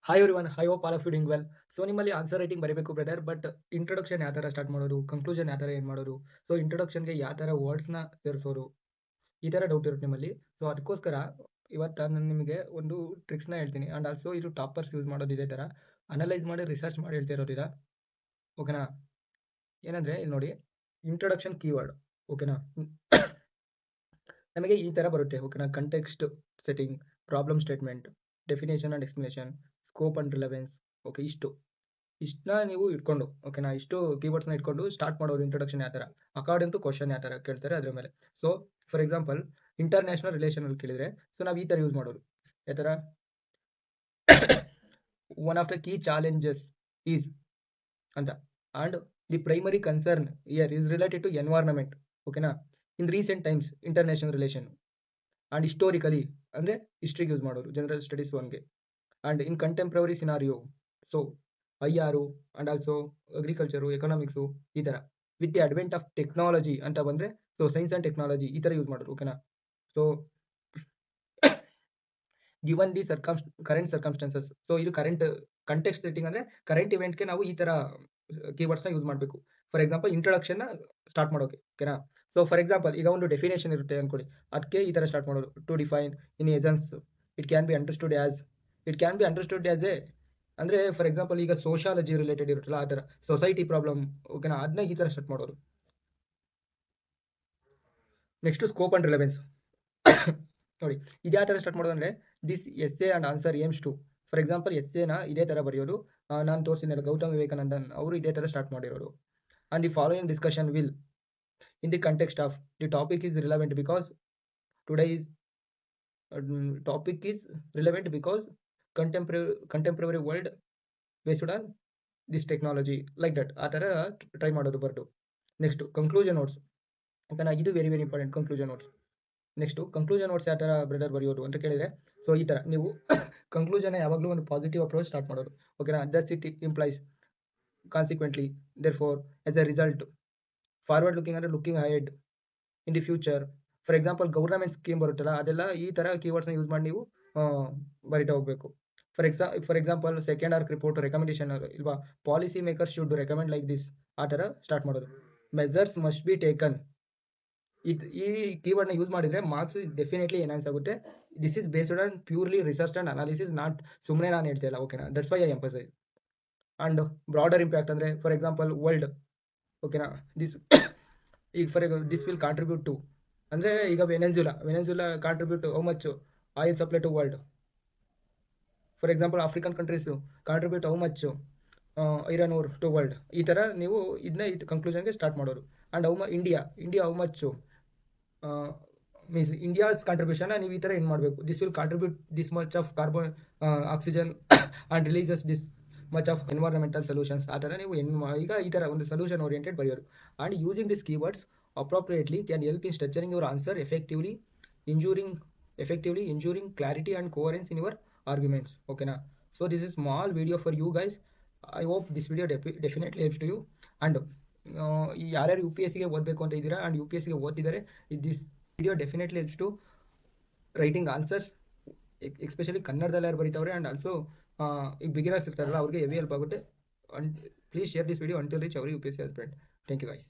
Hi everyone, I hope all of you doing well. So ನಿಮ್ಮಲ್ಲಿ answer writing ಬರೀಬೇಕು brother, but introduction ಯಾವ ಥರ start ಮಾಡೋದು, conclusion ಯಾವ ಥರ ಏನು ಮಾಡೋದು, ಸೊ ಇಂಟ್ರೊಡಕ್ಷನ್ಗೆ ಯಾವ ಥರ ವರ್ಡ್ಸ್ನ ಸೇರಿಸೋದು, ಈ ಥರ ಡೌಟ್ ಇರುತ್ತೆ ನಿಮ್ಮಲ್ಲಿ. ಸೊ ಅದಕ್ಕೋಸ್ಕರ ಇವತ್ತು ನಾನು ನಿಮಗೆ ಒಂದು ಟ್ರಿಕ್ಸ್ನ ಹೇಳ್ತೀನಿ. ಆ್ಯಂಡ್ ಆಲ್ಸೋ ಇದು ಟಾಪರ್ಸ್ ಯೂಸ್ ಮಾಡೋದು ಇದೇ ಥರ ಅನಲೈಸ್ ಮಾಡಿ ರಿಸರ್ಚ್ ಮಾಡಿ ಹೇಳ್ತಾ ಇರೋದಿದೆ. ಓಕೆನಾ? ಏನಂದರೆ ಇಲ್ಲಿ ನೋಡಿ, ಇಂಟ್ರೊಡಕ್ಷನ್ ಕೀವರ್ಡ್. ಓಕೆನಾ? ನಮಗೆ ಈ ಥರ ಬರುತ್ತೆ. ಓಕೆನಾ? Context setting, problem statement, definition and explanation, scope and relevance. Okay, ಇಷ್ಟನ್ನ ನೀವು ಇಟ್ಕೊಂಡು, ಓಕೆನಾ, ಇಷ್ಟು ಕೀವರ್ಡ್ಸ್ನ ಇಟ್ಕೊಂಡು ಸ್ಟಾರ್ಟ್ ಮಾಡೋದು ಇಂಟ್ರೊಡಕ್ಷನ್ ಯಾವ ಥರ ಅಕಾರ್ಡಿಂಗ್ ಟು ಕ್ವಶನ್ ಯಾವ ಥರ ಕೇಳ್ತಾರೆ ಅದ್ರ ಮೇಲೆ. So for example international relation ಅಲ್ಲಿ ಕೇಳಿದ್ರೆ, ಸೊ ನಾವು ಈ ಥರ ಯೂಸ್ ಮಾಡೋದು ಯಾವ ಥರ, one of the key challenges is ಅಂತ, and the primary concern here is related to environment. ಓಕೆನಾ? In recent times international relation and historically ಅಂದರೆ ಹಿಸ್ಟ್ರಿಗೆ ಯೂಸ್ ಮಾಡೋದು, ಜನರಲ್ ಸ್ಟಡೀಸ್ ಒನ್ಗೆ. And in contemporary scenario, so IR and also agriculture, economics, ಈ ಥರ. With the advent of technology ಅಂತ ಬಂದರೆ, so science and technology ಈ ಥರ ಯೂಸ್ ಮಾಡೋದು. ಓಕೆನಾ? So given the current circumstances, so ಇದು ಕರೆಂಟ್ ಕಂಟೆಕ್ಸ್ಟ್ ಸೆಟ್ಟಿಂಗ್ ಅಂದರೆ ಕರೆಂಟ್ ಇವೆಂಟ್ಗೆ ನಾವು ಈ ಥರ ಕೀವರ್ಡ್ಸ್ನ ಯೂಸ್ ಮಾಡಬೇಕು. ಫಾರ್ ಎಕ್ಸಾಂಪಲ್ ಇಂಟ್ರೊಡಕ್ಷನ್ನ ಸ್ಟಾರ್ಟ್ ಮಾಡೋಕೆ. ಓಕೆನಾ? ಸೊ ಫಾರ್ ಎಕ್ಸಾಂಪಲ್ ಈಗ ಒಂದು ಡೆಫಿನೇಷನ್ ಇರುತ್ತೆ ಅಂದ್ಕೊಳ್ಳಿ, ಅದಕ್ಕೆ ಈ ಥರ ಸ್ಟಾರ್ಟ್ ಮಾಡೋದು. To define in essence it can be understood as a, ಅಂದರೆ ಫಾರ್ ಎಕ್ಸಾಂಪಲ್ ಈಗ ಸೋಷಾಲಜಿ ರಿಲೇಟೆಡ್ ಇರುತ್ತಲ್ಲ ಆ ಥರ ಸೊಸೈಟಿ ಪ್ರಾಬ್ಲಮ್. ಓಕೆನಾ? ಅದನ್ನ ಈ ಥರ ಸ್ಟಾರ್ಟ್ ಮಾಡೋದು. Next scope and relevance. ನೋಡಿ ಇದು ಯಾವ ಥರ ಸ್ಟಾರ್ಟ್ ಮಾಡೋದು ಅಂದರೆ, this essay and answer aims to, for example ಎಸ್ಸೆನ ಇದೇ ಥರ ಬರೆಯೋದು. ನಾನು ತೋರಿಸಿದ್ನಲ್ಲ ಗೌತಮ್ ವಿವೇಕಾನಂದನ್ ಅವರು ಇದೇ ಥರ ಸ್ಟಾರ್ಟ್ ಮಾಡಿರೋರು. And the following discussion will in the context of the topic is relevant because today is topic is relevant because contemporary world based on this technology, like that. ಆ ಥರ ಟ್ರೈ ಮಾಡೋದು ಬರ್ದು. Next conclusion notes. ಓಕೆನಾ? ಇದು very very important, conclusion notes. Next conclusion notes ಯಾವ ಥರ brother ಬರೆಯೋದು ಅಂತ ಕೇಳಿದರೆ, ಸೊ ಈ ಥರ ನೀವು ಕನ್ಕ್ಲೂಷನ್ ಯಾವಾಗಲೂ ಒಂದು ಪಾಸಿಟಿವ್ ಅಪ್ರೋಚ್ ಸ್ಟಾರ್ಟ್ ಮಾಡೋದು. ಓಕೆನಾ? Thus it implies consequently therefore as a result forward looking ಅಂದರೆ looking ahead in the future. For example government scheme ಬರುತ್ತಲ್ಲ, ಅದೆಲ್ಲ ಈ ಥರ ಕೀವರ್ಡ್ಸ್ನ ಯೂಸ್ ಮಾಡಿ ನೀವು ಬರಿತಾ ಹೋಗಬೇಕು. For example second ARC report recommendation ಇಲ್ವಾ, policy maker should recommend like this, ಆ ಥರ ಸ್ಟಾರ್ಟ್ ಮಾಡೋದು. ಮೆಜರ್ಸ್ ಮಸ್ಟ್ ಬಿ ಟೇಕನ್, ಈ ಕೀವರ್ಡ್ನ ಯೂಸ್ ಮಾಡಿದರೆ ಮಾರ್ಕ್ಸ್ ಡೆಫಿನೆಟ್ಲಿ ಎನ್ಹಾನ್ಸ್ ಆಗುತ್ತೆ. This is based on purely research and analysis, not ಸುಮ್ಮನೆ ನಾನು ಹೇಳ್ತಾ ಇಲ್ಲ. ಓಕೆನಾ? That's why I emphasise. And broader impact ಅಂದರೆ ಫಾರ್ ಎಕ್ಸಾಂಪಲ್ ವರ್ಲ್ಡ್. ಓಕೆನಾ? ದಿಸ್ ಈಗ ದಿಸ್ ವಿಲ್ ಕಾಂಟ್ರಿಬ್ಯೂಟ್ ಟು, ಅಂದರೆ ಈಗ Venezuela contribute how much oil supply to world. For example African countries contribute how much iron ore to world. ಈ ಥರ ನೀವು ಇದನ್ನ ಕನ್ಕ್ಲೂಷನ್ಗೆ ಸ್ಟಾರ್ಟ್ ಮಾಡೋದು. And India how much means India's contribution ನೀವು ಈ ಥರ ಏನು ಮಾಡಬೇಕು, this will contribute this much of carbon oxygen and releases this much of environmental solutions. ಆ ಥರ ನೀವು ಈಗ ಈ ಥರ ಒಂದು ಸೊಲ್ಯೂಷನ್ ಓರಿಯೆಂಟೆಡ್ ಬರೆಯೋರು. And using this keywords appropriately can help in structuring your answer effectively, ensuring clarity and coherence in your arguments. Okay na? So this is small video for you guys. I hope this video definitely helps to you. And ಯಾರ್ಯಾರು U P S ಸಿಗೆ ಓದಬೇಕು ಅಂತ ಇದ್ದೀರಾ and U P S ಸಿಗೆ ಓದ್ತಿದ್ದಾರೆ, this video definitely helps to writing answers, especially ಕನ್ನಡದಲ್ಲಿ ಯಾರು ಬರೀತಾವ್ರೆ ಆ್ಯಂಡ್ ಆಲ್ಸೋ ಈಗ ಬಿಗಿನರ್ಸ್ ಇರ್ತಾರಲ್ಲ ಅವ್ರಿಗೆ ಹೆವಿ ಹೆಲ್ಪ್ ಆಗುತ್ತೆ. And please share this video until reach our U P S C aspirant. Thank you guys.